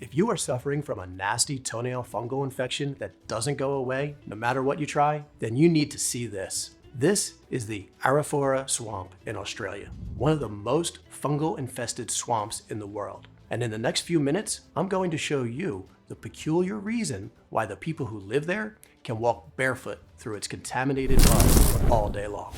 If you are suffering from a nasty toenail fungal infection that doesn't go away no matter what you try, then you need to see this. This is the Arafura swamp in Australia, one of the most fungal infested swamps in the world. And in the next few minutes, I'm going to show you the peculiar reason why the people who live there can walk barefoot through its contaminated mud all day long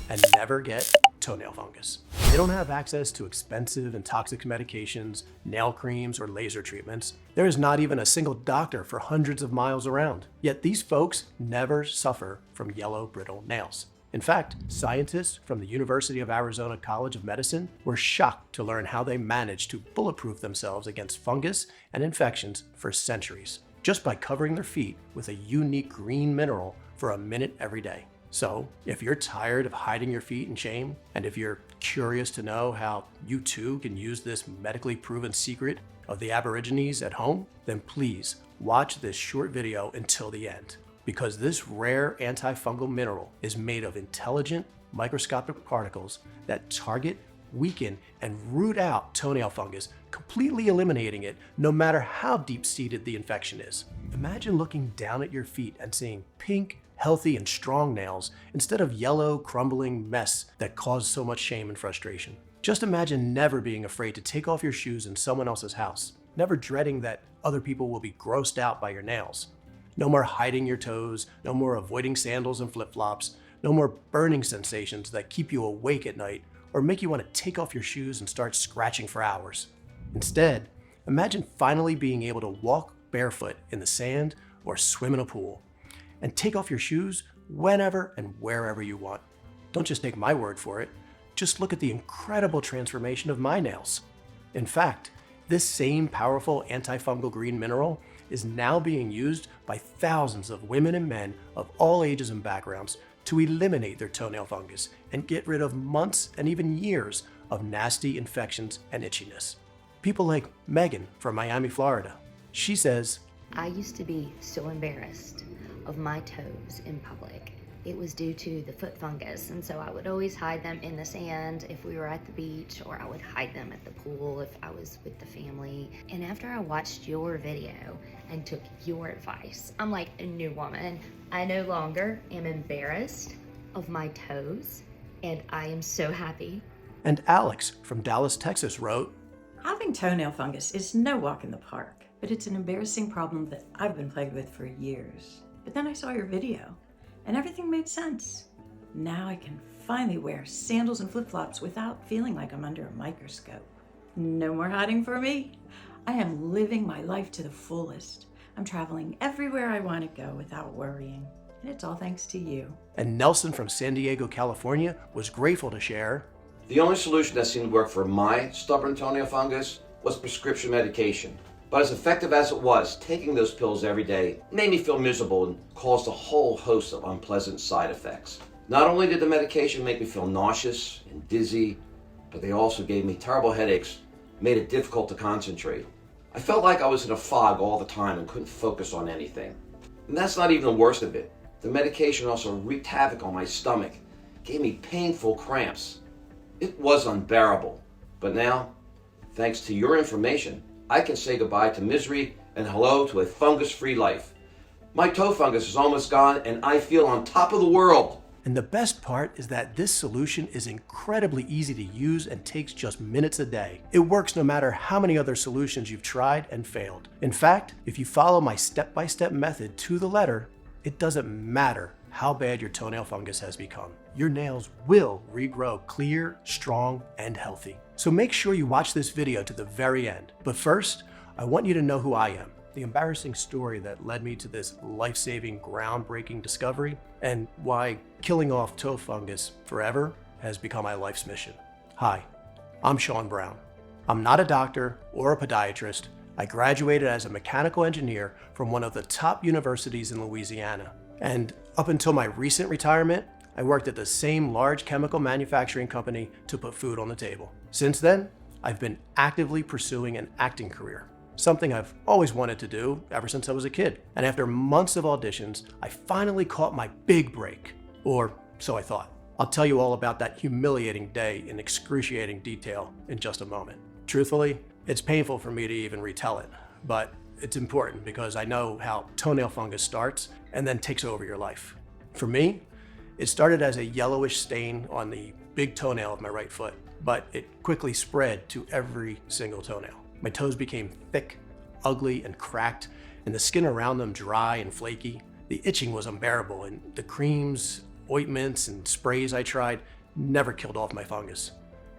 and never get toenail fungus. They don't have access to expensive and toxic medications, nail creams, or laser treatments. There is not even a single doctor for hundreds of miles around. Yet these folks never suffer from yellow, brittle nails. In fact, scientists from the University of Arizona College of Medicine were shocked to learn how they managed to bulletproof themselves against fungus and infections for centuries, just by covering their feet with a unique green mineral for a minute every day. So, if you're tired of hiding your feet in shame, and if you're curious to know how you too can use this medically proven secret of the Aborigines at home, then please watch this short video until the end, because this rare antifungal mineral is made of intelligent microscopic particles that target, weaken, and root out toenail fungus, completely eliminating it no matter how deep-seated the infection is. Imagine looking down at your feet and seeing pink, healthy, and strong nails instead of yellow, crumbling mess that cause so much shame and frustration. Just imagine never being afraid to take off your shoes in someone else's house, never dreading that other people will be grossed out by your nails. No more hiding your toes, no more avoiding sandals and flip-flops, no more burning sensations that keep you awake at night or make you want to take off your shoes and start scratching for hours. Instead, imagine finally being able to walk barefoot in the sand or swim in a pool, and take off your shoes whenever and wherever you want. Don't just take my word for it, just look at the incredible transformation of my nails. In fact, this same powerful antifungal green mineral is now being used by thousands of women and men of all ages and backgrounds to eliminate their toenail fungus and get rid of months and even years of nasty infections and itchiness. People like Megan from Miami, Florida. She says, I used to be so embarrassed of my toes in public. It was due to the foot fungus, and so I would always hide them in the sand if we were at the beach, or I would hide them at the pool if I was with the family. And after I watched your video and took your advice, I'm like a new woman. I no longer am embarrassed of my toes, and I am so happy. And Alex from Dallas, Texas wrote, Having toenail fungus is no walk in the park, but it's an embarrassing problem that I've been plagued with for years. But then I saw your video, and everything made sense. Now I can finally wear sandals and flip-flops without feeling like I'm under a microscope. No more hiding for me. I am living my life to the fullest. I'm traveling everywhere I want to go without worrying, and it's all thanks to you. And Nelson from San Diego, California was grateful to share, The only solution that seemed to work for my stubborn toenail fungus was prescription medication. But as effective as it was, taking those pills every day made me feel miserable and caused a whole host of unpleasant side effects. Not only did the medication make me feel nauseous and dizzy, but they also gave me terrible headaches, made it difficult to concentrate. I felt like I was in a fog all the time and couldn't focus on anything. And that's not even the worst of it. The medication also wreaked havoc on my stomach, gave me painful cramps. It was unbearable. But now, thanks to your information, I can say goodbye to misery and hello to a fungus-free life. My toe fungus is almost gone and I feel on top of the world. And the best part is that this solution is incredibly easy to use and takes just minutes a day. It works no matter how many other solutions you've tried and failed. In fact, if you follow my step-by-step method to the letter, it doesn't matter how bad your toenail fungus has become. Your nails will regrow clear, strong, and healthy. So make sure you watch this video to the very end. But first, I want you to know who I am, the embarrassing story that led me to this life-saving, groundbreaking discovery, and why killing off toe fungus forever has become my life's mission. Hi, I'm Sean Brown. I'm not a doctor or a podiatrist. I graduated as a mechanical engineer from one of the top universities in Louisiana. And up until my recent retirement, I worked at the same large chemical manufacturing company to put food on the table. Since then, I've been actively pursuing an acting career, something I've always wanted to do ever since I was a kid. And after months of auditions, I finally caught my big break, or so I thought. I'll tell you all about that humiliating day in excruciating detail in just a moment. Truthfully, it's painful for me to even retell it, but it's important because I know how toenail fungus starts and then takes over your life. For me, it started as a yellowish stain on the big toenail of my right foot, but it quickly spread to every single toenail. My toes became thick, ugly, and cracked, and the skin around them dry and flaky. The itching was unbearable, and the creams, ointments, and sprays I tried never killed off my fungus.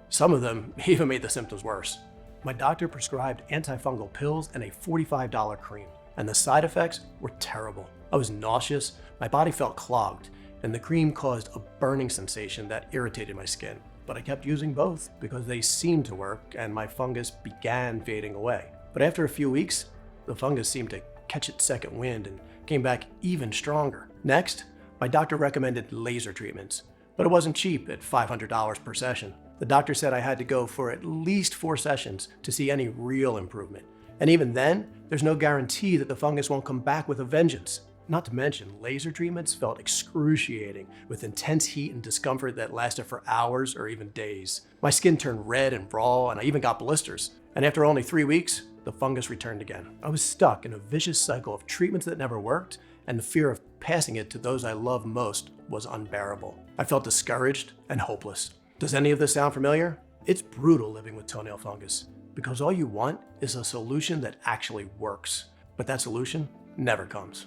Some of them even made the symptoms worse. My doctor prescribed antifungal pills and a $45 cream, and the side effects were terrible. I was nauseous, my body felt clogged, and the cream caused a burning sensation that irritated my skin. But I kept using both because they seemed to work and my fungus began fading away. But after a few weeks, the fungus seemed to catch its second wind and came back even stronger. Next, my doctor recommended laser treatments, but it wasn't cheap at $500 per session. The doctor said I had to go for at least 4 sessions to see any real improvement. And even then, there's no guarantee that the fungus won't come back with a vengeance. Not to mention, laser treatments felt excruciating with intense heat and discomfort that lasted for hours or even days. My skin turned red and raw, and I even got blisters. And after only 3 weeks, the fungus returned again. I was stuck in a vicious cycle of treatments that never worked, and the fear of passing it to those I love most was unbearable. I felt discouraged and hopeless. Does any of this sound familiar? It's brutal living with toenail fungus, because all you want is a solution that actually works. But that solution never comes.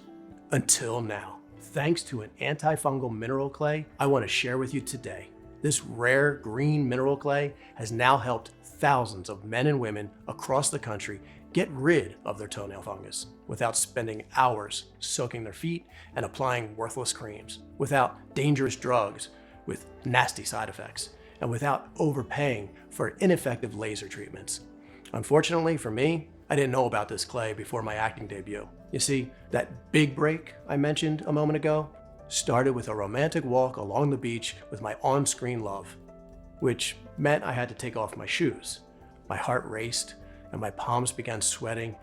Until now. Thanks to an antifungal mineral clay I want to share with you today. This rare green mineral clay has now helped thousands of men and women across the country get rid of their toenail fungus without spending hours soaking their feet and applying worthless creams, without dangerous drugs with nasty side effects, and without overpaying for ineffective laser treatments. Unfortunately for me, I didn't know about this clay before my acting debut. You see, that big break I mentioned a moment ago started with a romantic walk along the beach with my on-screen love, which meant I had to take off my shoes. My heart raced and my palms began sweating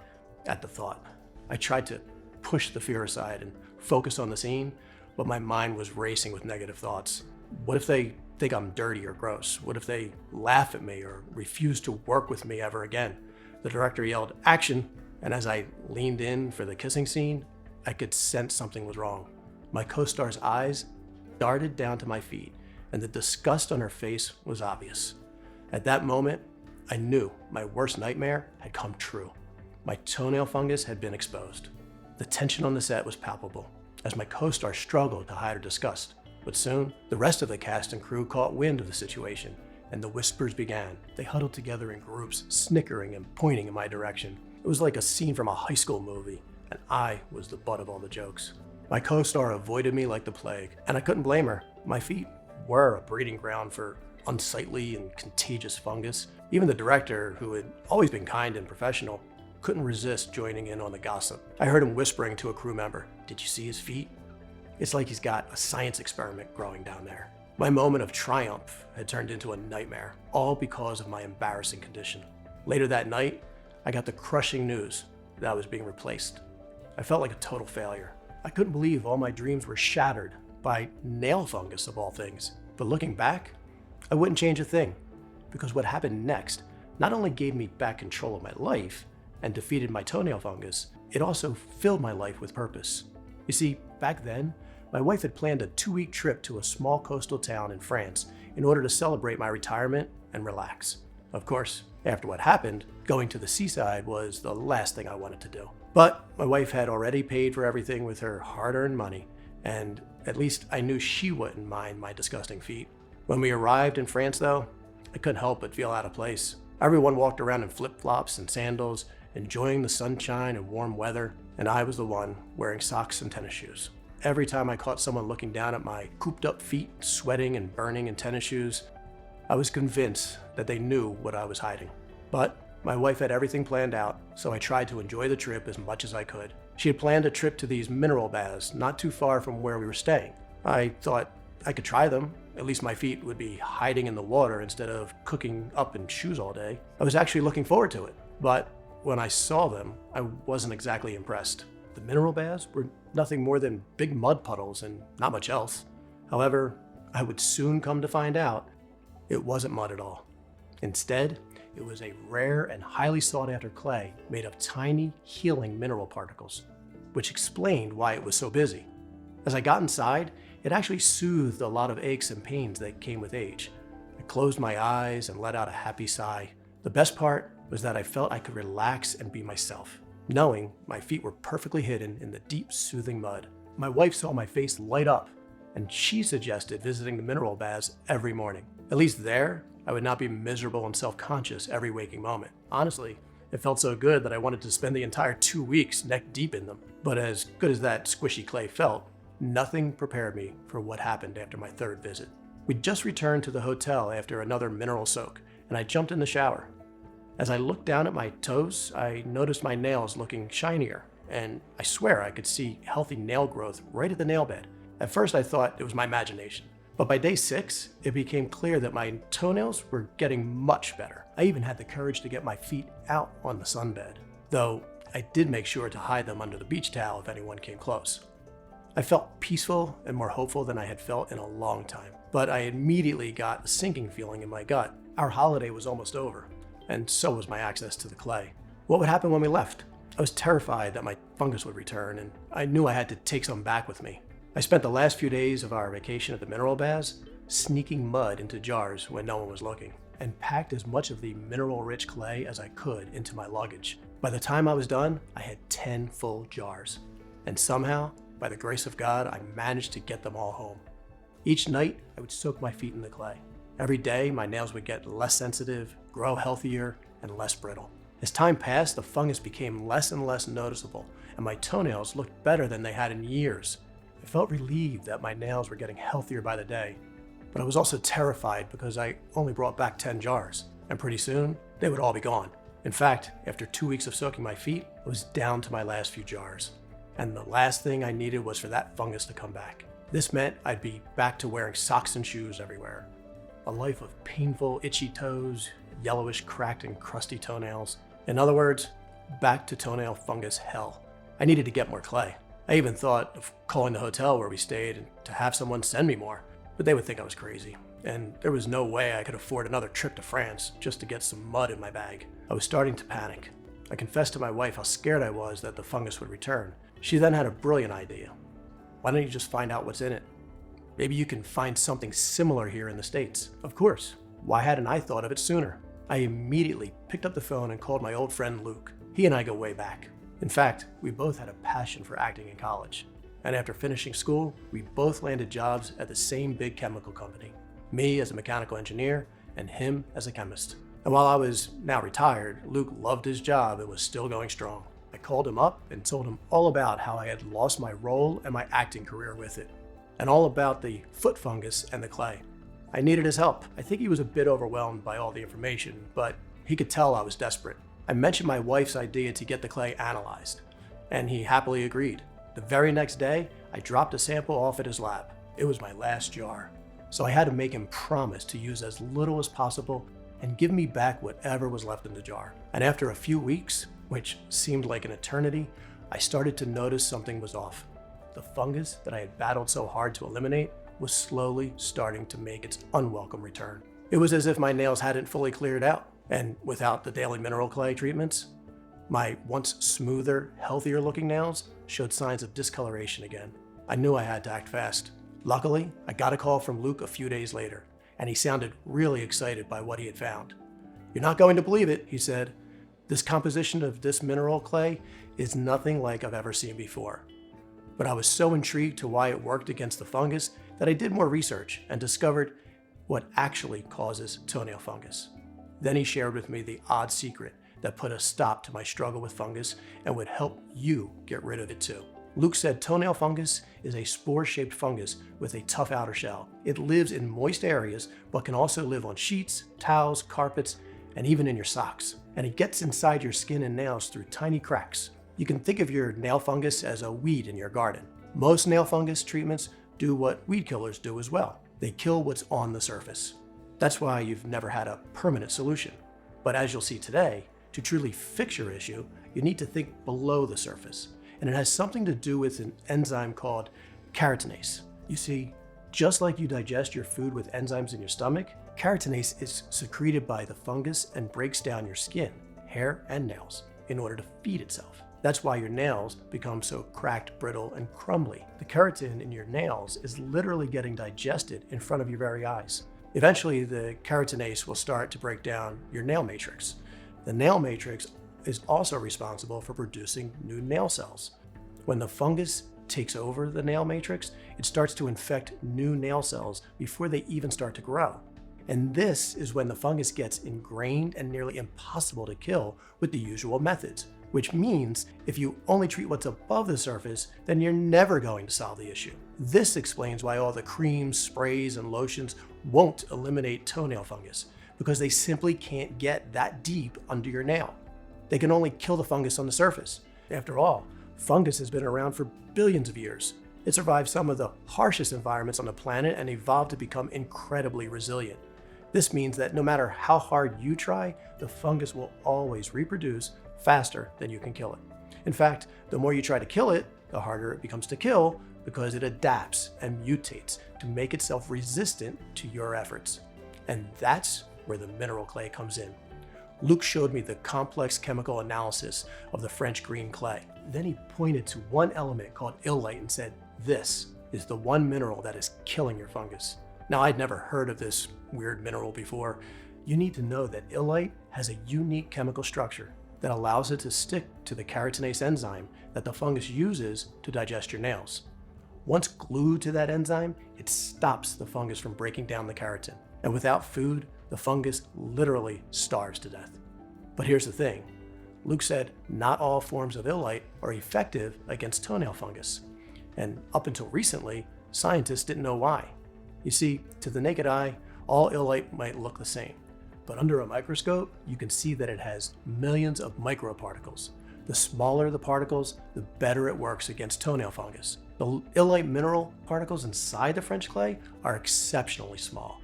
at the thought. I tried to push the fear aside and focus on the scene, but my mind was racing with negative thoughts. What if they think I'm dirty or gross? What if they laugh at me or refuse to work with me ever again? The director yelled, "Action!" And as I leaned in for the kissing scene, I could sense something was wrong. My co-star's eyes darted down to my feet, and the disgust on her face was obvious. At that moment, I knew my worst nightmare had come true. My toenail fungus had been exposed. The tension on the set was palpable, as my co-star struggled to hide her disgust. But soon, the rest of the cast and crew caught wind of the situation, and the whispers began. They huddled together in groups, snickering and pointing in my direction. It was like a scene from a high school movie, and I was the butt of all the jokes. My co-star avoided me like the plague, and I couldn't blame her. My feet were a breeding ground for unsightly and contagious fungus. Even the director, who had always been kind and professional, couldn't resist joining in on the gossip. I heard him whispering to a crew member, "Did you see his feet? It's like he's got a science experiment growing down there." My moment of triumph had turned into a nightmare, all because of my embarrassing condition. Later that night, I got the crushing news that I was being replaced. I felt like a total failure. I couldn't believe all my dreams were shattered by nail fungus of all things. But looking back, I wouldn't change a thing, because what happened next not only gave me back control of my life and defeated my toenail fungus, it also filled my life with purpose. You see, back then, my wife had planned a 2-week trip to a small coastal town in France in order to celebrate my retirement and relax. Of course, after what happened, going to the seaside was the last thing I wanted to do. But my wife had already paid for everything with her hard-earned money, and at least I knew she wouldn't mind my disgusting feet. When we arrived in France, though, I couldn't help but feel out of place. Everyone walked around in flip-flops and sandals, enjoying the sunshine and warm weather, and I was the one wearing socks and tennis shoes. Every time I caught someone looking down at my cooped-up feet, sweating and burning in tennis shoes, I was convinced that they knew what I was hiding. But my wife had everything planned out, so I tried to enjoy the trip as much as I could. She had planned a trip to these mineral baths not too far from where we were staying. I thought I could try them. At least my feet would be hiding in the water instead of cooking up in shoes all day. I was actually looking forward to it. But when I saw them, I wasn't exactly impressed. The mineral baths were nothing more than big mud puddles and not much else. However, I would soon come to find out it wasn't mud at all. Instead, it was a rare and highly sought after clay made of tiny, healing mineral particles, which explained why it was so busy. As I got inside, it actually soothed a lot of aches and pains that came with age. I closed my eyes and let out a happy sigh. The best part was that I felt I could relax and be myself, knowing my feet were perfectly hidden in the deep, soothing mud. My wife saw my face light up, and she suggested visiting the mineral baths every morning. At least there, I would not be miserable and self-conscious every waking moment. Honestly, it felt so good that I wanted to spend the entire 2 weeks neck deep in them. But as good as that squishy clay felt, nothing prepared me for what happened after my third visit. We'd just returned to the hotel after another mineral soak, and I jumped in the shower. As I looked down at my toes, I noticed my nails looking shinier, and I swear I could see healthy nail growth right at the nail bed. At first I thought it was my imagination, but by day 6, it became clear that my toenails were getting much better. I even had the courage to get my feet out on the sunbed, though I did make sure to hide them under the beach towel if anyone came close. I felt peaceful and more hopeful than I had felt in a long time, but I immediately got a sinking feeling in my gut. Our holiday was almost over, and so was my access to the clay. What would happen when we left? I was terrified that my fungus would return, and I knew I had to take some back with me. I spent the last few days of our vacation at the mineral baths sneaking mud into jars when no one was looking, and packed as much of the mineral-rich clay as I could into my luggage. By the time I was done, I had 10 full jars, and somehow, by the grace of God, I managed to get them all home. Each night, I would soak my feet in the clay. Every day, my nails would get less sensitive, grow healthier, and less brittle. As time passed, the fungus became less and less noticeable, and my toenails looked better than they had in years. I felt relieved that my nails were getting healthier by the day, but I was also terrified because I only brought back 10 jars, and pretty soon, they would all be gone. In fact, after 2 weeks of soaking my feet, I was down to my last few jars, and the last thing I needed was for that fungus to come back. This meant I'd be back to wearing socks and shoes everywhere. A life of painful, itchy toes, yellowish, cracked, and crusty toenails. In other words, back to toenail fungus hell. I needed to get more clay. I even thought of calling the hotel where we stayed and to have someone send me more, but they would think I was crazy, and there was no way I could afford another trip to France just to get some mud in my bag. I was starting to panic. I confessed to my wife how scared I was that the fungus would return. She then had a brilliant idea. Why don't you just find out what's in it? Maybe you can find something similar here in the States. Of course, why hadn't I thought of it sooner? I immediately picked up the phone and called my old friend Luke. He and I go way back. In fact, we both had a passion for acting in college. And after finishing school, we both landed jobs at the same big chemical company. Me as a mechanical engineer and him as a chemist. And while I was now retired, Luke loved his job and was still going strong. I called him up and told him all about how I had lost my role and my acting career with it, and all about the foot fungus and the clay. I needed his help. I think he was a bit overwhelmed by all the information, but he could tell I was desperate. I mentioned my wife's idea to get the clay analyzed, and he happily agreed. The very next day, I dropped a sample off at his lab. It was my last jar. So I had to make him promise to use as little as possible and give me back whatever was left in the jar. And after a few weeks, which seemed like an eternity, I started to notice something was off. The fungus that I had battled so hard to eliminate was slowly starting to make its unwelcome return. It was as if my nails hadn't fully cleared out, and without the daily mineral clay treatments, my once smoother, healthier looking nails showed signs of discoloration again. I knew I had to act fast. Luckily, I got a call from Luke a few days later, and he sounded really excited by what he had found. "You're not going to believe it," he said. "This composition of this mineral clay is nothing like I've ever seen before." But I was so intrigued to why it worked against the fungus that I did more research and discovered what actually causes toenail fungus. Then he shared with me the odd secret that put a stop to my struggle with fungus and would help you get rid of it too. Luke said toenail fungus is a spore-shaped fungus with a tough outer shell. It lives in moist areas, but can also live on sheets, towels, carpets, and even in your socks. And it gets inside your skin and nails through tiny cracks. You can think of your nail fungus as a weed in your garden. Most nail fungus treatments do what weed killers do as well. They kill what's on the surface. That's why you've never had a permanent solution. But as you'll see today, to truly fix your issue, you need to think below the surface. And it has something to do with an enzyme called keratinase. You see, just like you digest your food with enzymes in your stomach, Keratinase is secreted by the fungus and breaks down your skin, hair, and nails in order to feed itself. That's why your nails become so cracked, brittle, and crumbly. The keratin in your nails is literally getting digested in front of your very eyes. Eventually, the keratinase will start to break down your nail matrix. The nail matrix is also responsible for producing new nail cells. When the fungus takes over the nail matrix, it starts to infect new nail cells before they even start to grow. And this is when the fungus gets ingrained and nearly impossible to kill with the usual methods, which means if you only treat what's above the surface, then you're never going to solve the issue. This explains why all the creams, sprays, and lotions won't eliminate toenail fungus, because they simply can't get that deep under your nail. They can only kill the fungus on the surface. After all, fungus has been around for billions of years. It survived some of the harshest environments on the planet and evolved to become incredibly resilient. This means that no matter how hard you try, the fungus will always reproduce faster than you can kill it. In fact, the more you try to kill it, the harder it becomes to kill because it adapts and mutates to make itself resistant to your efforts. And that's where the mineral clay comes in. Luke showed me the complex chemical analysis of the French green clay. Then he pointed to one element called illite and said, "This is the one mineral that is killing your fungus." Now, I'd never heard of this weird mineral before. You need to know that illite has a unique chemical structure that allows it to stick to the keratinase enzyme that the fungus uses to digest your nails. Once glued to that enzyme, it stops the fungus from breaking down the keratin. And without food, the fungus literally starves to death. But here's the thing. Luke said not all forms of illite are effective against toenail fungus. And up until recently, scientists didn't know why. You see, to the naked eye, all illite might look the same. But under a microscope, you can see that it has millions of microparticles. The smaller the particles, the better it works against toenail fungus. The illite mineral particles inside the French clay are exceptionally small.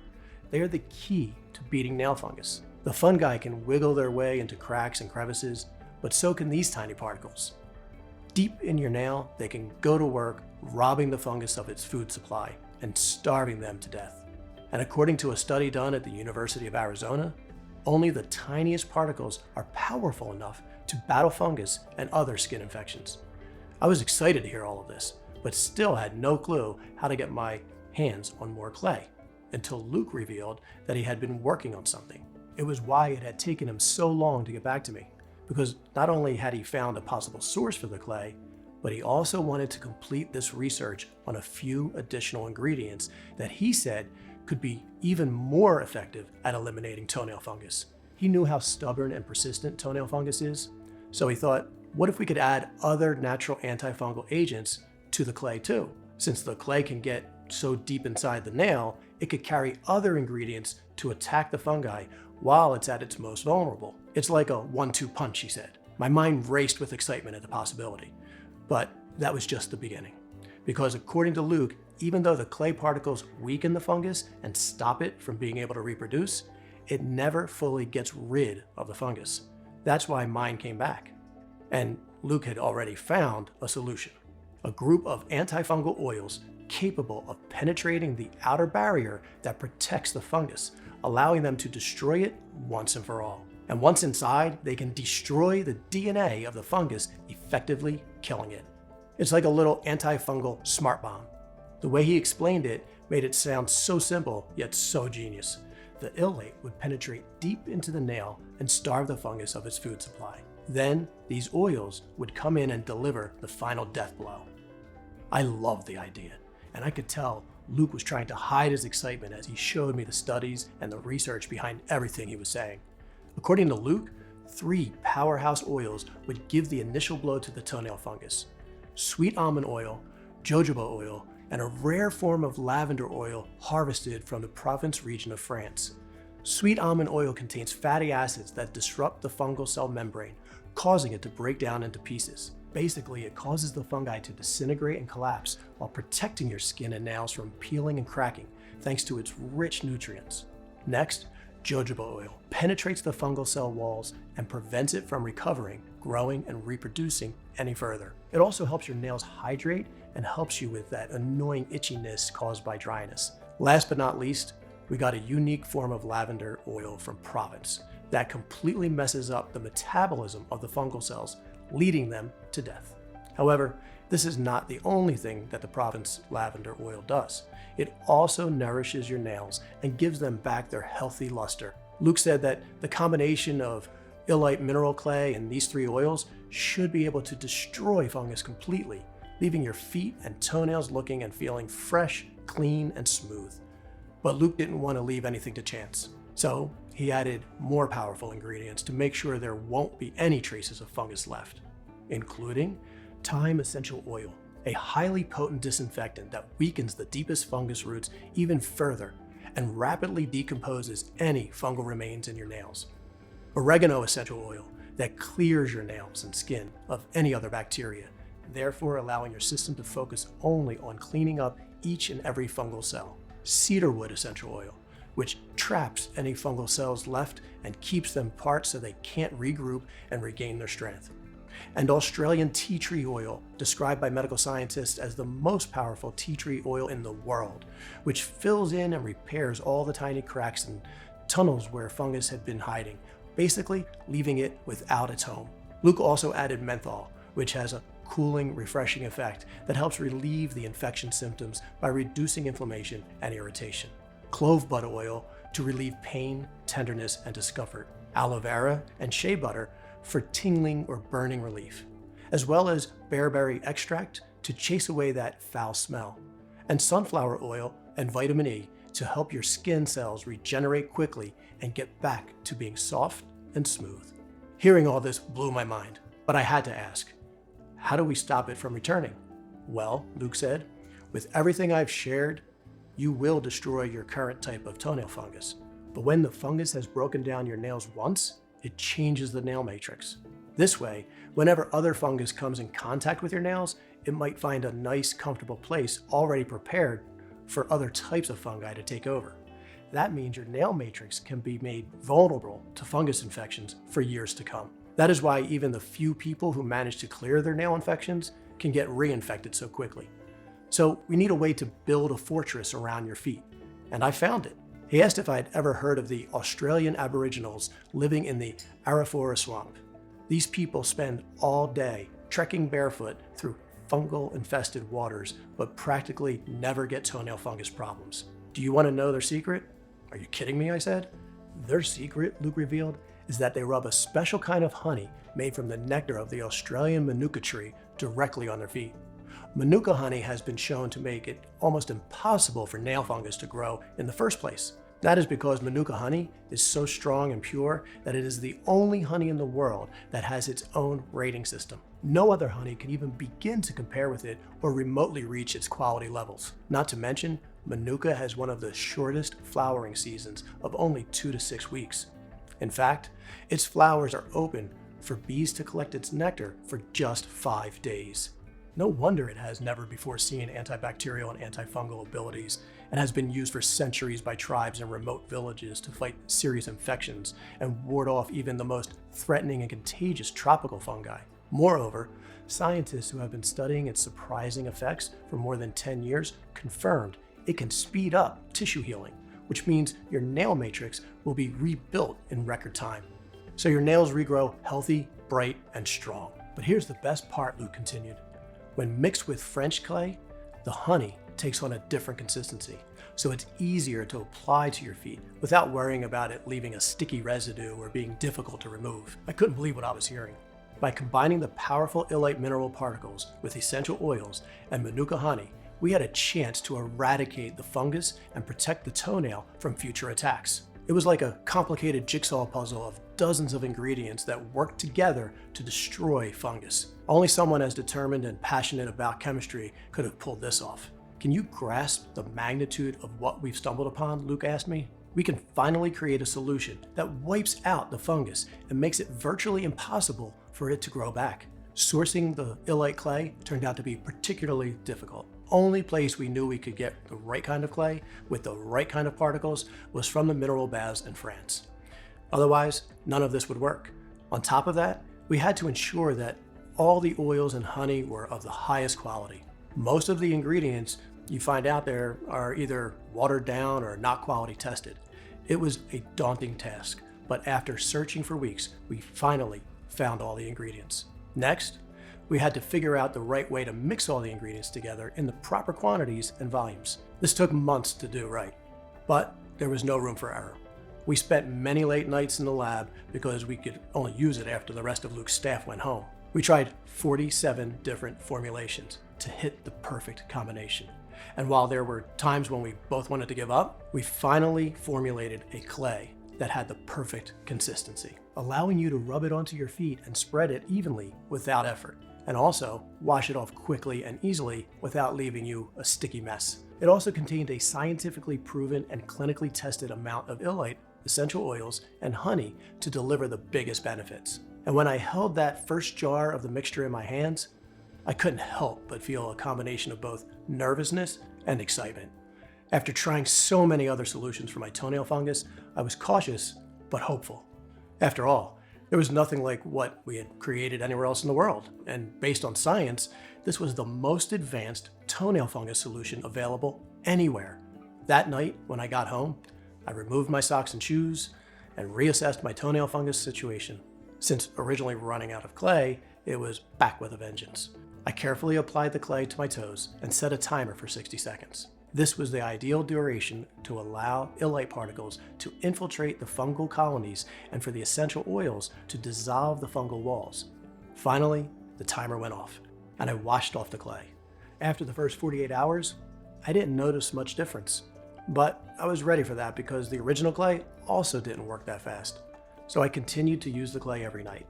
They are the key to beating nail fungus. The fungi can wiggle their way into cracks and crevices, but so can these tiny particles. Deep in your nail, they can go to work robbing the fungus of its food supply and starving them to death. And according to a study done at the University of Arizona, only the tiniest particles are powerful enough to battle fungus and other skin infections. I was excited to hear all of this, but still had no clue how to get my hands on more clay, until Luke revealed that he had been working on something. It was why it had taken him so long to get back to me, because not only had he found a possible source for the clay, but he also wanted to complete this research on a few additional ingredients that he said could be even more effective at eliminating toenail fungus. He knew how stubborn and persistent toenail fungus is, so he thought, what if we could add other natural antifungal agents to the clay too? Since the clay can get so deep inside the nail, it could carry other ingredients to attack the fungi while it's at its most vulnerable. It's like a 1-2 punch, he said. My mind raced with excitement at the possibility. But that was just the beginning. Because according to Luke, even though the clay particles weaken the fungus and stop it from being able to reproduce, it never fully gets rid of the fungus. That's why mine came back. And Luke had already found a solution. A group of antifungal oils capable of penetrating the outer barrier that protects the fungus, allowing them to destroy it once and for all. And once inside, they can destroy the DNA of the fungus, effectively killing it. It's like a little antifungal smart bomb. The way he explained it made it sound so simple, yet so genius. The illite would penetrate deep into the nail and starve the fungus of its food supply. Then, these oils would come in and deliver the final death blow. I loved the idea, and I could tell Luke was trying to hide his excitement as he showed me the studies and the research behind everything he was saying. According to Luke, 3 powerhouse oils would give the initial blow to the toenail fungus: sweet almond oil, jojoba oil, and a rare form of lavender oil harvested from the Provence region of France. Sweet almond oil contains fatty acids that disrupt the fungal cell membrane, causing it to break down into pieces. Basically, it causes the fungi to disintegrate and collapse while protecting your skin and nails from peeling and cracking, thanks to its rich nutrients. Next, jojoba oil penetrates the fungal cell walls and prevents it from recovering, growing, and reproducing any further. It also helps your nails hydrate and helps you with that annoying itchiness caused by dryness. Last but not least, we got a unique form of lavender oil from Provence that completely messes up the metabolism of the fungal cells, leading them to death. However, this is not the only thing that the Provence lavender oil does. It also nourishes your nails and gives them back their healthy luster. Luke said that the combination of illite mineral clay and these 3 oils should be able to destroy fungus completely, leaving your feet and toenails looking and feeling fresh, clean, and smooth. But Luke didn't want to leave anything to chance. So he added more powerful ingredients to make sure there won't be any traces of fungus left, including thyme essential oil, a highly potent disinfectant that weakens the deepest fungus roots even further and rapidly decomposes any fungal remains in your nails. Oregano essential oil that clears your nails and skin of any other bacteria, therefore allowing your system to focus only on cleaning up each and every fungal cell. Cedarwood essential oil, which traps any fungal cells left and keeps them apart so they can't regroup and regain their strength. And Australian tea tree oil, described by medical scientists as the most powerful tea tree oil in the world, which fills in and repairs all the tiny cracks and tunnels where fungus had been hiding, basically leaving it without its home. Luke also added menthol, which has a cooling, refreshing effect that helps relieve the infection symptoms by reducing inflammation and irritation. Clove butter oil to relieve pain, tenderness, and discomfort. Aloe vera and shea butter for tingling or burning relief, as well as bearberry extract to chase away that foul smell, and sunflower oil and vitamin E to help your skin cells regenerate quickly and get back to being soft and smooth. Hearing all this blew my mind, but I had to ask, how do we stop it from returning? Well, Luke said, with everything I've shared, you will destroy your current type of toenail fungus. But when the fungus has broken down your nails once, it changes the nail matrix. This way, whenever other fungus comes in contact with your nails, it might find a nice, comfortable place already prepared for other types of fungi to take over. That means your nail matrix can be made vulnerable to fungus infections for years to come. That is why even the few people who manage to clear their nail infections can get reinfected so quickly. So we need a way to build a fortress around your feet, and I found it. He asked if I had ever heard of the Australian Aboriginals living in the Arafura swamp. These people spend all day trekking barefoot through fungal-infested waters, but practically never get toenail fungus problems. Do you want to know their secret? Are you kidding me, I said. Their secret, Luke revealed, is that they rub a special kind of honey made from the nectar of the Australian manuka tree directly on their feet. Manuka honey has been shown to make it almost impossible for nail fungus to grow in the first place. That is because Manuka honey is so strong and pure that it is the only honey in the world that has its own rating system. No other honey can even begin to compare with it or remotely reach its quality levels. Not to mention, Manuka has one of the shortest flowering seasons of only 2 to 6 weeks. In fact, its flowers are open for bees to collect its nectar for just 5 days. No wonder it has never before seen antibacterial and antifungal abilities and has been used for centuries by tribes in remote villages to fight serious infections and ward off even the most threatening and contagious tropical fungi. Moreover, scientists who have been studying its surprising effects for more than 10 years confirmed it can speed up tissue healing, which means your nail matrix will be rebuilt in record time. So your nails regrow healthy, bright, and strong. But here's the best part, Luke continued. When mixed with French clay, the honey takes on a different consistency, so it's easier to apply to your feet without worrying about it leaving a sticky residue or being difficult to remove. I couldn't believe what I was hearing. By combining the powerful illite mineral particles with essential oils and Manuka honey, we had a chance to eradicate the fungus and protect the toenail from future attacks. It was like a complicated jigsaw puzzle of dozens of ingredients that worked together to destroy fungus. Only someone as determined and passionate about chemistry could have pulled this off. Can you grasp the magnitude of what we've stumbled upon? Luke asked me. We can finally create a solution that wipes out the fungus and makes it virtually impossible for it to grow back. Sourcing the illite clay turned out to be particularly difficult. Only place we knew we could get the right kind of clay with the right kind of particles was from the mineral baths in France. Otherwise, none of this would work. On top of that, we had to ensure that all the oils and honey were of the highest quality. Most of the ingredients you find out there are either watered down or not quality tested. It was a daunting task, but after searching for weeks, we finally found all the ingredients. Next, we had to figure out the right way to mix all the ingredients together in the proper quantities and volumes. This took months to do right, but there was no room for error. We spent many late nights in the lab because we could only use it after the rest of Luke's staff went home. We tried 47 different formulations to hit the perfect combination. And while there were times when we both wanted to give up, we finally formulated a clay that had the perfect consistency, allowing you to rub it onto your feet and spread it evenly without effort, and also wash it off quickly and easily without leaving you a sticky mess. It also contained a scientifically proven and clinically tested amount of illite, essential oils, and honey to deliver the biggest benefits. And when I held that first jar of the mixture in my hands, I couldn't help but feel a combination of both nervousness and excitement. After trying so many other solutions for my toenail fungus, I was cautious but hopeful. After all, there was nothing like what we had created anywhere else in the world, and based on science, this was the most advanced toenail fungus solution available anywhere. That night, when I got home, I removed my socks and shoes and reassessed my toenail fungus situation. Since originally running out of clay, it was back with a vengeance. I carefully applied the clay to my toes and set a timer for 60 seconds. This was the ideal duration to allow illite particles to infiltrate the fungal colonies and for the essential oils to dissolve the fungal walls. Finally, the timer went off, and I washed off the clay. After the first 48 hours, I didn't notice much difference. But I was ready for that because the original clay also didn't work that fast. So I continued to use the clay every night.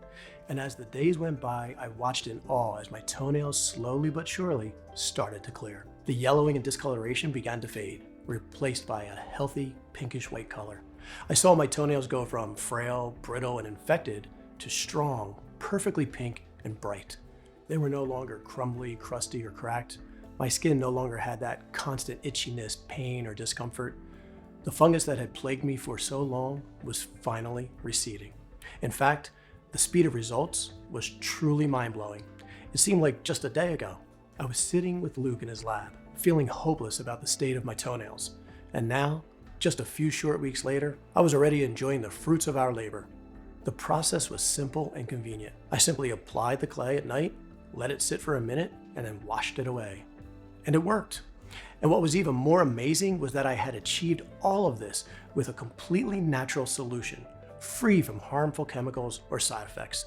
And as the days went by, I watched in awe as my toenails slowly but surely started to clear. The yellowing and discoloration began to fade, replaced by a healthy pinkish white color. I saw my toenails go from frail, brittle, and infected to strong, perfectly pink and bright. They were no longer crumbly, crusty, or cracked. My skin no longer had that constant itchiness, pain, or discomfort. The fungus that had plagued me for so long was finally receding. In fact, the speed of results was truly mind-blowing. It seemed like just a day ago. I was sitting with Luke in his lab, feeling hopeless about the state of my toenails. And now, just a few short weeks later, I was already enjoying the fruits of our labor. The process was simple and convenient. I simply applied the clay at night, let it sit for a minute, and then washed it away. And it worked. And what was even more amazing was that I had achieved all of this with a completely natural solution, free from harmful chemicals or side effects.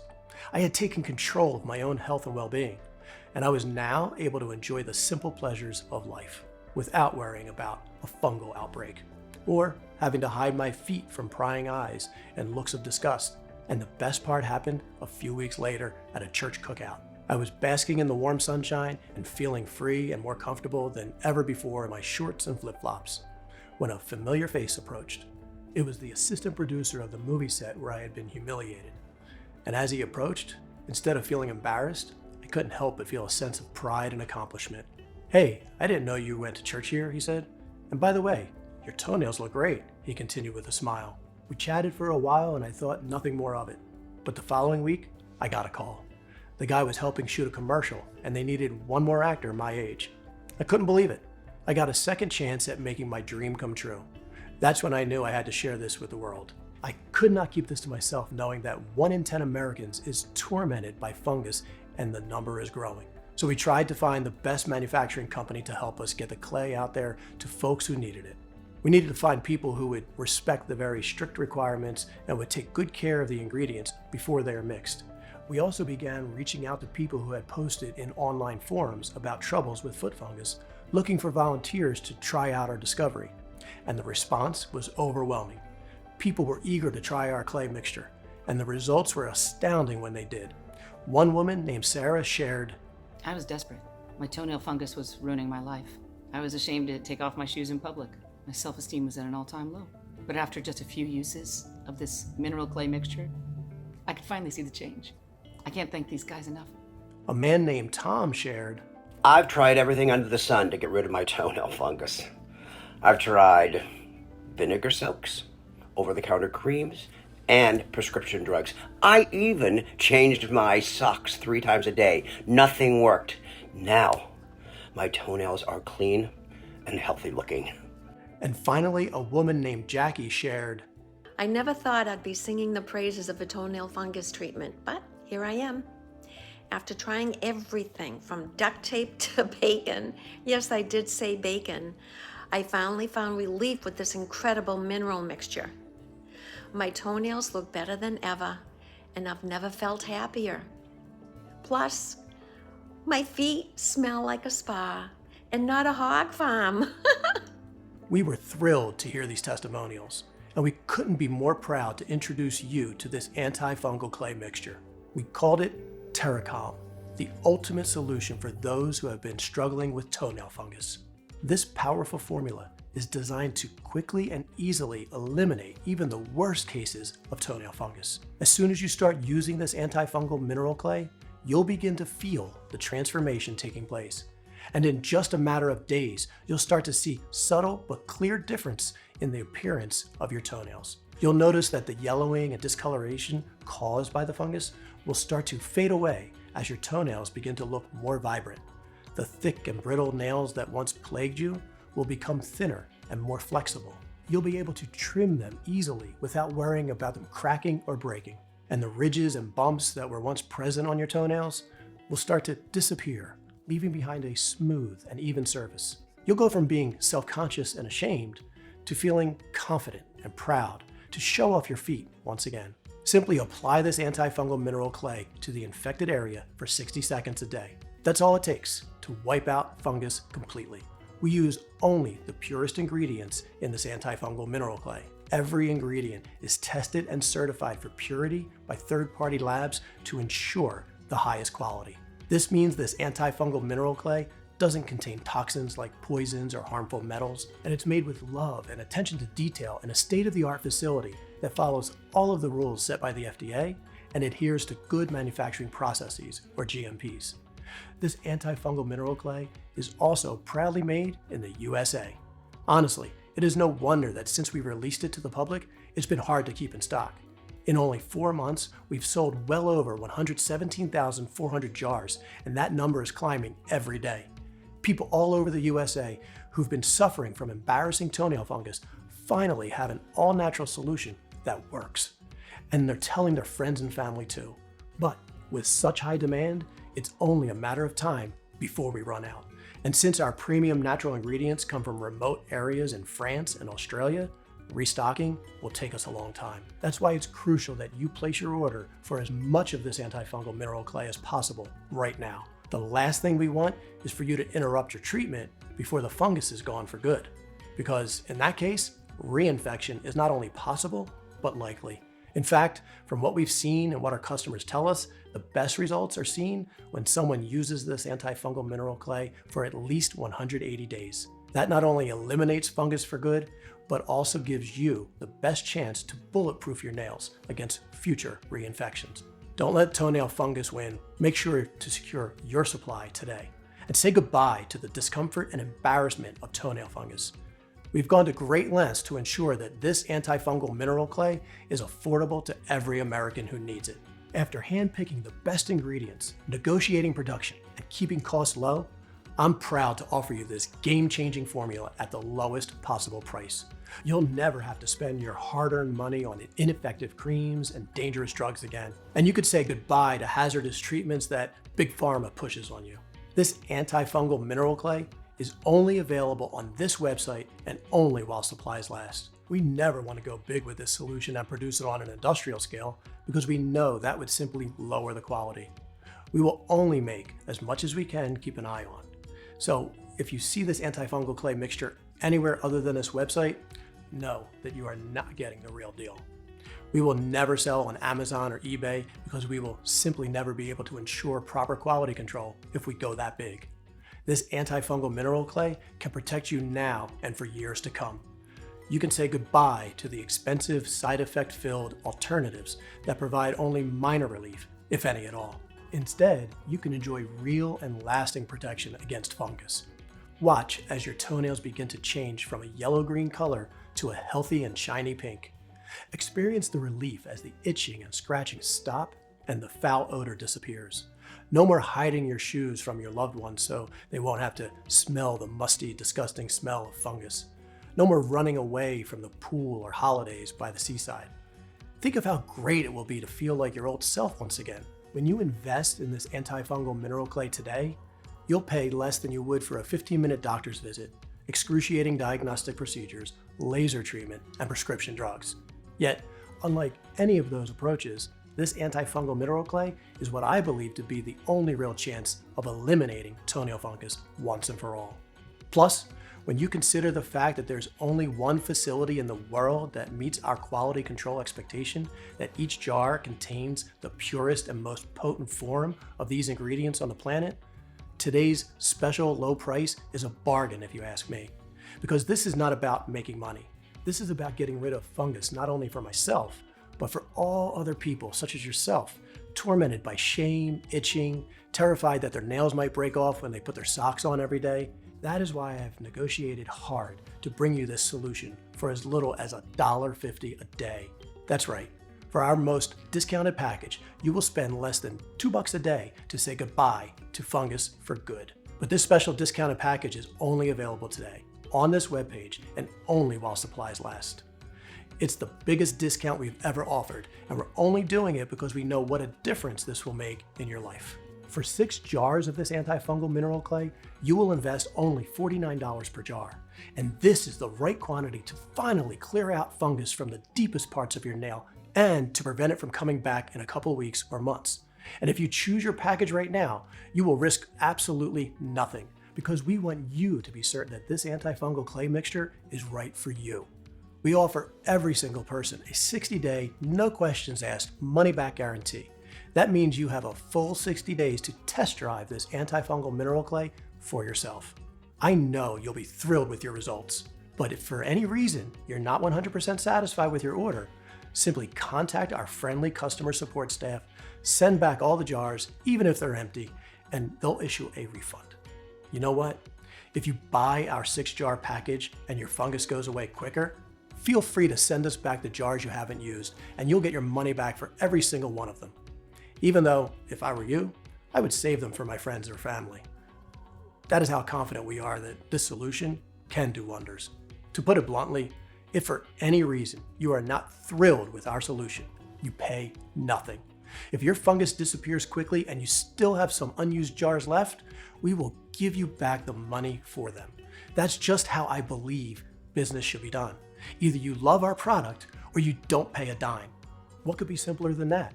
I had taken control of my own health and well-being, and I was now able to enjoy the simple pleasures of life without worrying about a fungal outbreak or having to hide my feet from prying eyes and looks of disgust. And the best part happened a few weeks later at a church cookout. I was basking in the warm sunshine and feeling free and more comfortable than ever before in my shorts and flip-flops when a familiar face approached. It was the assistant producer of the movie set where I had been humiliated. And as he approached, instead of feeling embarrassed, I couldn't help but feel a sense of pride and accomplishment. "Hey, I didn't know you went to church here," he said. "And by the way, your toenails look great," he continued with a smile. We chatted for a while and I thought nothing more of it. But the following week, I got a call. The guy was helping shoot a commercial and they needed one more actor my age. I couldn't believe it. I got a second chance at making my dream come true. That's when I knew I had to share this with the world. I could not keep this to myself, knowing that 1 in 10 Americans is tormented by fungus and the number is growing. So we tried to find the best manufacturing company to help us get the clay out there to folks who needed it. We needed to find people who would respect the very strict requirements and would take good care of the ingredients before they are mixed. We also began reaching out to people who had posted in online forums about troubles with foot fungus, looking for volunteers to try out our discovery. And the response was overwhelming. People were eager to try our clay mixture, and the results were astounding when they did. One woman named Sarah shared, "I was desperate. My toenail fungus was ruining my life. I was ashamed to take off my shoes in public. My self-esteem was at an all-time low. But after just a few uses of this mineral clay mixture, I could finally see the change. I can't thank these guys enough." A man named Tom shared, "I've tried everything under the sun to get rid of my toenail fungus. I've tried vinegar soaks, over-the-counter creams, and prescription drugs. I even changed my socks 3 times a day. Nothing worked. Now, my toenails are clean, and healthy looking. And finally, a woman named Jackie shared, I never thought I'd be singing the praises of a toenail fungus treatment, but here I am. After trying everything from duct tape to bacon, yes, I did say bacon, I finally found relief with this incredible mineral mixture. My toenails look better than ever, and I've never felt happier. Plus, my feet smell like a spa and not a hog farm. we were thrilled to hear these testimonials, and we couldn't be more proud to introduce you to this antifungal clay mixture. We called it Terracalm, the ultimate solution for those who have been struggling with toenail fungus. This powerful formula is designed to quickly and easily eliminate even the worst cases of toenail fungus. As soon as you start using this antifungal mineral clay, you'll begin to feel the transformation taking place. And in just a matter of days, you'll start to see subtle but clear difference in the appearance of your toenails. You'll notice that the yellowing and discoloration caused by the fungus will start to fade away as your toenails begin to look more vibrant. The thick and brittle nails that once plagued you will become thinner and more flexible. You'll be able to trim them easily without worrying about them cracking or breaking. And the ridges and bumps that were once present on your toenails will start to disappear, leaving behind a smooth and even surface. You'll go from being self-conscious and ashamed to feeling confident and proud to show off your feet once again. Simply apply this antifungal mineral clay to the infected area for 60 seconds a day. That's all it takes to wipe out fungus completely. We use only the purest ingredients in this antifungal mineral clay. Every ingredient is tested and certified for purity by third-party labs to ensure the highest quality. This means this antifungal mineral clay doesn't contain toxins like poisons or harmful metals, and it's made with love and attention to detail in a state-of-the-art facility that follows all of the rules set by the FDA and adheres to good manufacturing processes, or GMPs. This antifungal mineral clay is also proudly made in the USA. Honestly, it is no wonder that since we released it to the public, it's been hard to keep in stock. In only 4 months, we've sold well over 117,400 jars, and that number is climbing every day. People all over the USA who've been suffering from embarrassing toenail fungus finally have an all-natural solution that works. And they're telling their friends and family too. But with such high demand, it's only a matter of time before we run out. And since our premium natural ingredients come from remote areas in France and Australia, restocking will take us a long time. That's why it's crucial that you place your order for as much of this antifungal mineral clay as possible right now. The last thing we want is for you to interrupt your treatment before the fungus is gone for good. Because in that case, reinfection is not only possible, but likely. In fact, from what we've seen and what our customers tell us, the best results are seen when someone uses this antifungal mineral clay for at least 180 days. That not only eliminates fungus for good, but also gives you the best chance to bulletproof your nails against future reinfections. Don't let toenail fungus win. Make sure to secure your supply today and say goodbye to the discomfort and embarrassment of toenail fungus. We've gone to great lengths to ensure that this antifungal mineral clay is affordable to every American who needs it. After handpicking the best ingredients, negotiating production, and keeping costs low, I'm proud to offer you this game-changing formula at the lowest possible price. You'll never have to spend your hard-earned money on ineffective creams and dangerous drugs again. And you could say goodbye to hazardous treatments that Big Pharma pushes on you. This antifungal mineral clay is only available on this website and only while supplies last. We never want to go big with this solution and produce it on an industrial scale because we know that would simply lower the quality. We will only make as much as we can keep an eye on. So if you see this antifungal clay mixture anywhere other than this website, know that you are not getting the real deal. We will never sell on Amazon or eBay because we will simply never be able to ensure proper quality control if we go that big. This antifungal mineral clay can protect you now and for years to come. You can say goodbye to the expensive, side effect-filled alternatives that provide only minor relief, if any at all. Instead, you can enjoy real and lasting protection against fungus. Watch as your toenails begin to change from a yellow-green color to a healthy and shiny pink. Experience the relief as the itching and scratching stop and the foul odor disappears. No more hiding your shoes from your loved ones so they won't have to smell the musty, disgusting smell of fungus. No more running away from the pool or holidays by the seaside. Think of how great it will be to feel like your old self once again. When you invest in this antifungal mineral clay today, you'll pay less than you would for a 15-minute doctor's visit, excruciating diagnostic procedures, laser treatment, and prescription drugs. Yet, unlike any of those approaches, this antifungal mineral clay is what I believe to be the only real chance of eliminating toenail fungus once and for all. Plus, when you consider the fact that there's only one facility in the world that meets our quality control expectation, that each jar contains the purest and most potent form of these ingredients on the planet, today's special low price is a bargain if you ask me. Because this is not about making money. This is about getting rid of fungus not only for myself, but for all other people such as yourself, tormented by shame, itching, terrified that their nails might break off when they put their socks on every day. That is why I've negotiated hard to bring you this solution for as little as $1.50 a day. That's right. For our most discounted package, you will spend less than $2 a day to say goodbye to fungus for good. But this special discounted package is only available today on this webpage and only while supplies last. It's the biggest discount we've ever offered, and we're only doing it because we know what a difference this will make in your life. For 6 jars of this antifungal mineral clay, you will invest only $49 per jar. And this is the right quantity to finally clear out fungus from the deepest parts of your nail and to prevent it from coming back in a couple weeks or months. And if you choose your package right now, you will risk absolutely nothing because we want you to be certain that this antifungal clay mixture is right for you. We offer every single person a 60-day, no questions asked, money-back guarantee. That means you have a full 60 days to test drive this antifungal mineral clay for yourself. I know you'll be thrilled with your results, but if for any reason you're not 100% satisfied with your order, simply contact our friendly customer support staff, send back all the jars, even if they're empty, and they'll issue a refund. You know what? If you buy our 6-jar package and your fungus goes away quicker, feel free to send us back the jars you haven't used, and you'll get your money back for every single one of them. Even though, if I were you, I would save them for my friends or family. That is how confident we are that this solution can do wonders. To put it bluntly, if for any reason you are not thrilled with our solution, you pay nothing. If your fungus disappears quickly and you still have some unused jars left, we will give you back the money for them. That's just how I believe business should be done. Either you love our product or you don't pay a dime. What could be simpler than that?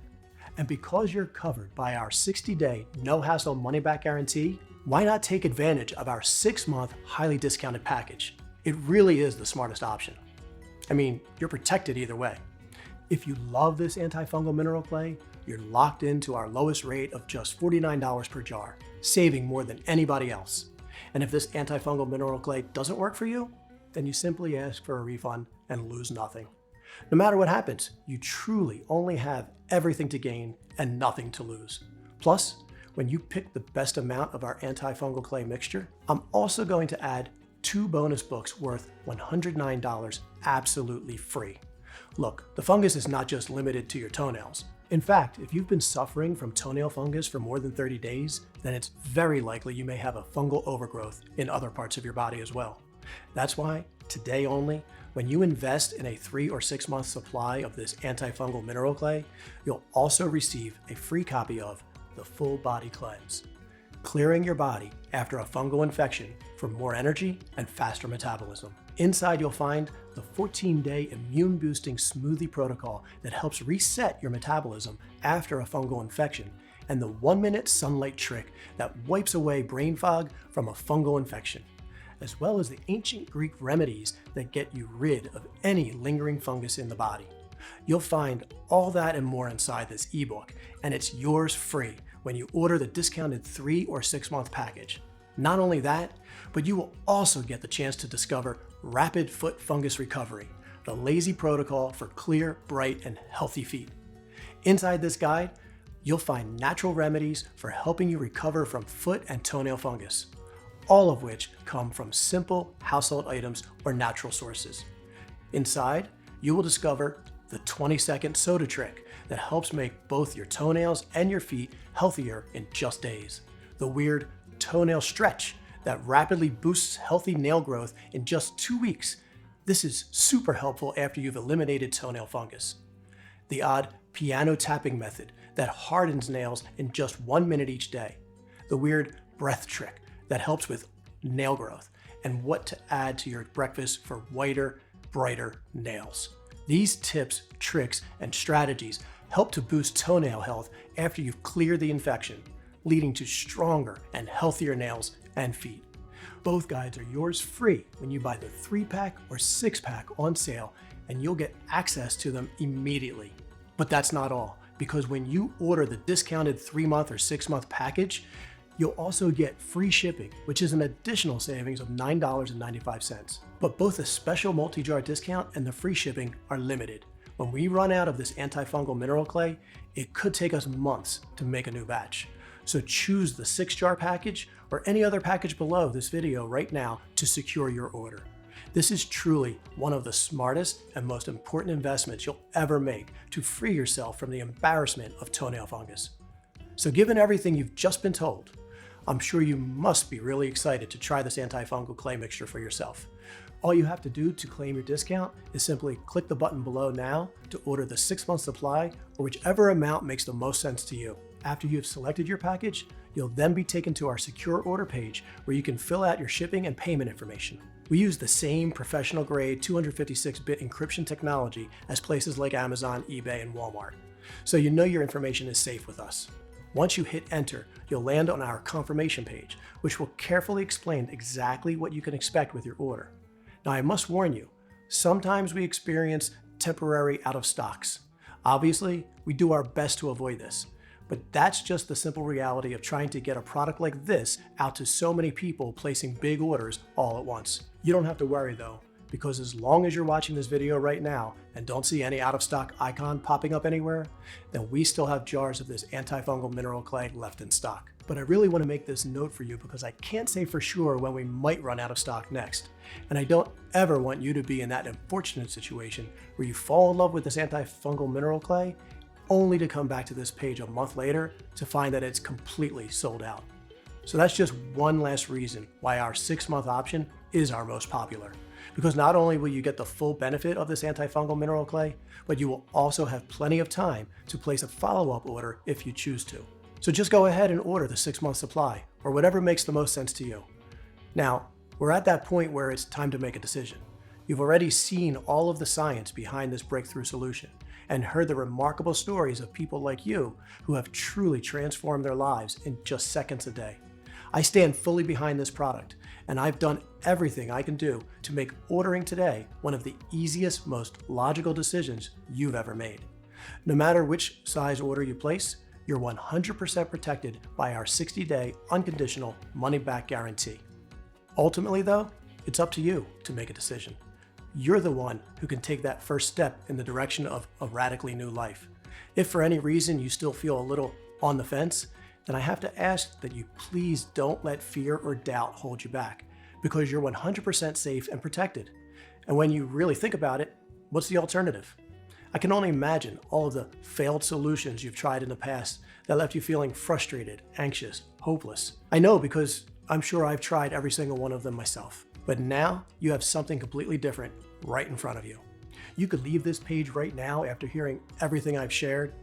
And because you're covered by our 60-day, no-hassle money-back guarantee, why not take advantage of our 6-month highly discounted package? It really is the smartest option. I mean, you're protected either way. If you love this antifungal mineral clay, you're locked into our lowest rate of just $49 per jar, saving more than anybody else. And if this antifungal mineral clay doesn't work for you, then you simply ask for a refund and lose nothing. No matter what happens, you truly only have everything to gain and nothing to lose. Plus, when you pick the best amount of our antifungal clay mixture, I'm also going to add 2 bonus books worth $109 absolutely free. Look, the fungus is not just limited to your toenails. In fact, if you've been suffering from toenail fungus for more than 30 days, then it's very likely you may have a fungal overgrowth in other parts of your body as well. That's why, today only, when you invest in a 3 or 6 month supply of this antifungal mineral clay, you'll also receive a free copy of the Full Body Cleanse, clearing your body after a fungal infection for more energy and faster metabolism. Inside you'll find the 14-day immune-boosting smoothie protocol that helps reset your metabolism after a fungal infection, and the 1-minute sunlight trick that wipes away brain fog from a fungal infection, as well as the ancient Greek remedies that get you rid of any lingering fungus in the body. You'll find all that and more inside this ebook, and it's yours free when you order the discounted 3 or 6 month package. Not only that, but you will also get the chance to discover Rapid Foot Fungus Recovery, the lazy protocol for clear, bright, and healthy feet. Inside this guide, you'll find natural remedies for helping you recover from foot and toenail fungus, all of which come from simple household items or natural sources. Inside, you will discover the 20-second soda trick that helps make both your toenails and your feet healthier in just days. The weird toenail stretch that rapidly boosts healthy nail growth in just 2 weeks. This is super helpful after you've eliminated toenail fungus. The odd piano tapping method that hardens nails in just 1 minute each day. The weird breath trick that helps with nail growth, and what to add to your breakfast for whiter, brighter nails. These tips, tricks, and strategies help to boost toenail health after you've cleared the infection, leading to stronger and healthier nails and feet. Both guides are yours free when you buy the 3-pack or 6-pack on sale, and you'll get access to them immediately. But that's not all, because when you order the discounted 3-month or 6-month package, you'll also get free shipping, which is an additional savings of $9.95. But both the special multi-jar discount and the free shipping are limited. When we run out of this antifungal mineral clay, it could take us months to make a new batch. So choose the 6-jar package or any other package below this video right now to secure your order. This is truly one of the smartest and most important investments you'll ever make to free yourself from the embarrassment of toenail fungus. So given everything you've just been told, I'm sure you must be really excited to try this antifungal clay mixture for yourself. All you have to do to claim your discount is simply click the button below now to order the 6-month supply or whichever amount makes the most sense to you. After you have selected your package, you'll then be taken to our secure order page where you can fill out your shipping and payment information. We use the same professional grade 256-bit encryption technology as places like Amazon, eBay, and Walmart, so you know your information is safe with us. Once you hit enter, you'll land on our confirmation page, which will carefully explain exactly what you can expect with your order. Now, I must warn you, sometimes we experience temporary out of stocks. Obviously, we do our best to avoid this, but that's just the simple reality of trying to get a product like this out to so many people placing big orders all at once. You don't have to worry though, because as long as you're watching this video right now and don't see any out of stock icon popping up anywhere, then we still have jars of this antifungal mineral clay left in stock. But I really want to make this note for you because I can't say for sure when we might run out of stock next. And I don't ever want you to be in that unfortunate situation where you fall in love with this antifungal mineral clay only to come back to this page a month later to find that it's completely sold out. So that's just one last reason why our 6-month option is our most popular. Because not only will you get the full benefit of this antifungal mineral clay, but you will also have plenty of time to place a follow-up order if you choose to. So just go ahead and order the 6-month supply, or whatever makes the most sense to you. Now, we're at that point where it's time to make a decision. You've already seen all of the science behind this breakthrough solution, and heard the remarkable stories of people like you who have truly transformed their lives in just seconds a day. I stand fully behind this product, and I've done everything I can do to make ordering today one of the easiest, most logical decisions you've ever made. No matter which size order you place, you're 100% protected by our 60-day unconditional money-back guarantee. Ultimately though, it's up to you to make a decision. You're the one who can take that first step in the direction of a radically new life. If for any reason you still feel a little on the fence, then I have to ask that you please don't let fear or doubt hold you back, because you're 100% safe and protected. And when you really think about it, what's the alternative? I can only imagine all of the failed solutions you've tried in the past that left you feeling frustrated, anxious, hopeless. I know because I'm sure I've tried every single one of them myself. But now you have something completely different right in front of you. You could leave this page right now after hearing everything I've shared,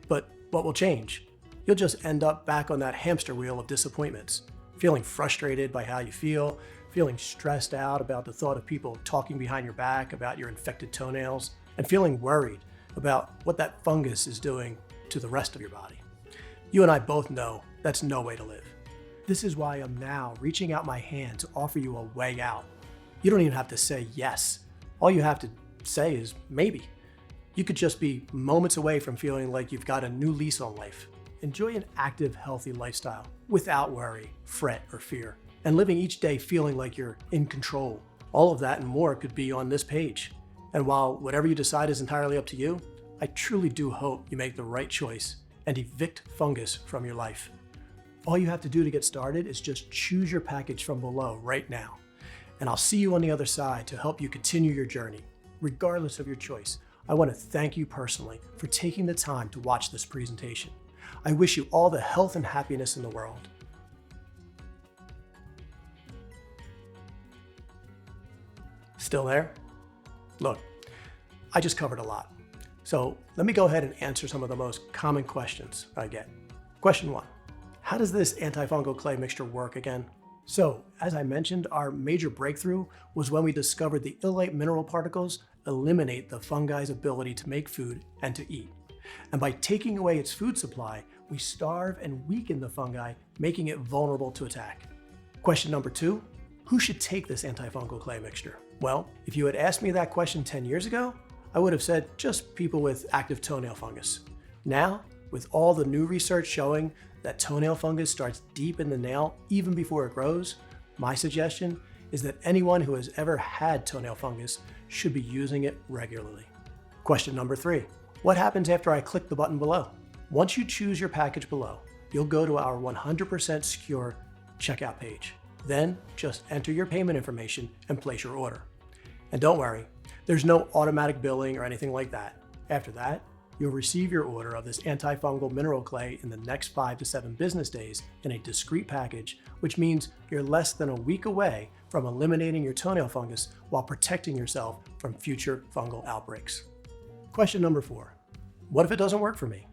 but what will change? You'll just end up back on that hamster wheel of disappointments, feeling frustrated by how you feel, feeling stressed out about the thought of people talking behind your back about your infected toenails, and feeling worried about what that fungus is doing to the rest of your body. You and I both know that's no way to live. This is why I'm now reaching out my hand to offer you a way out. You don't even have to say yes. All you have to say is maybe. You could just be moments away from feeling like you've got a new lease on life. Enjoy an active, healthy lifestyle without worry, fret, or fear, and living each day feeling like you're in control. All of that and more could be on this page. And while whatever you decide is entirely up to you, I truly do hope you make the right choice and evict fungus from your life. All you have to do to get started is just choose your package from below right now. And I'll see you on the other side to help you continue your journey. Regardless of your choice, I want to thank you personally for taking the time to watch this presentation. I wish you all the health and happiness in the world. Still there? Look, I just covered a lot. So let me go ahead and answer some of the most common questions I get. Question 1, how does this antifungal clay mixture work again? So, as I mentioned, our major breakthrough was when we discovered the illite mineral particles eliminate the fungi's ability to make food and to eat. And by taking away its food supply, we starve and weaken the fungi, making it vulnerable to attack. Question number 2, who should take this antifungal clay mixture? Well, if you had asked me that question 10 years ago, I would have said just people with active toenail fungus. Now, with all the new research showing that toenail fungus starts deep in the nail even before it grows, my suggestion is that anyone who has ever had toenail fungus should be using it regularly. Question number 3, what happens after I click the button below? Once you choose your package below, you'll go to our 100% secure checkout page. Then just enter your payment information and place your order. And don't worry, there's no automatic billing or anything like that. After that, you'll receive your order of this antifungal mineral clay in the next 5 to 7 business days in a discreet package, which means you're less than a week away from eliminating your toenail fungus while protecting yourself from future fungal outbreaks. Question number 4, what if it doesn't work for me?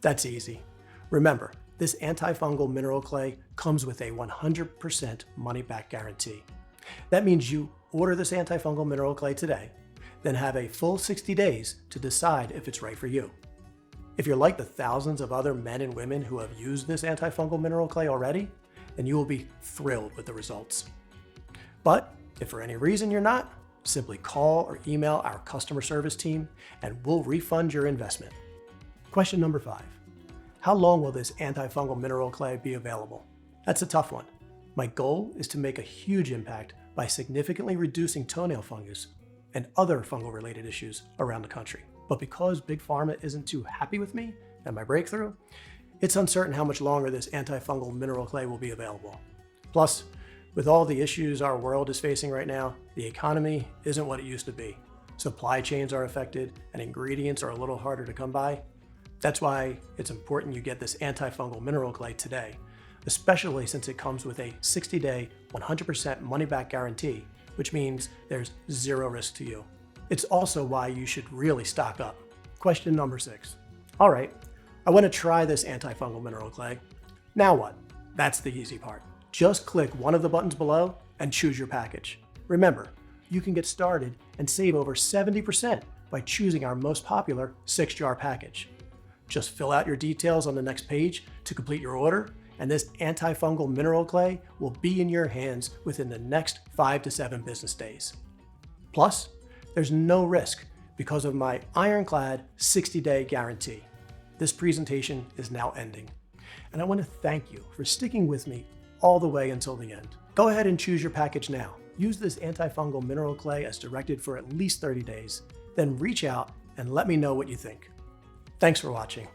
That's easy. Remember, this antifungal mineral clay comes with a 100% money-back guarantee. That means you order this antifungal mineral clay today, then have a full 60 days to decide if it's right for you. If you're like the thousands of other men and women who have used this antifungal mineral clay already, then you will be thrilled with the results. But if for any reason you're not, simply call or email our customer service team and we'll refund your investment. Question number 5, how long will this antifungal mineral clay be available? That's a tough one. My goal is to make a huge impact by significantly reducing toenail fungus and other fungal-related issues around the country. But because Big Pharma isn't too happy with me and my breakthrough, it's uncertain how much longer this antifungal mineral clay will be available. Plus, with all the issues our world is facing right now, the economy isn't what it used to be. Supply chains are affected and ingredients are a little harder to come by. That's why it's important you get this antifungal mineral clay today, especially since it comes with a 60-day, 100% money-back guarantee, which means there's zero risk to you. It's also why you should really stock up. Question number 6. All right, I want to try this antifungal mineral clay. Now what? That's the easy part. Just click one of the buttons below and choose your package. Remember, you can get started and save over 70% by choosing our most popular 6-jar package. Just fill out your details on the next page to complete your order, and this antifungal mineral clay will be in your hands within the next 5 to 7 business days. Plus, there's no risk because of my ironclad 60-day guarantee. This presentation is now ending, and I want to thank you for sticking with me all the way until the end. Go ahead and choose your package now. Use this antifungal mineral clay as directed for at least 30 days, then reach out and let me know what you think. Thanks for watching.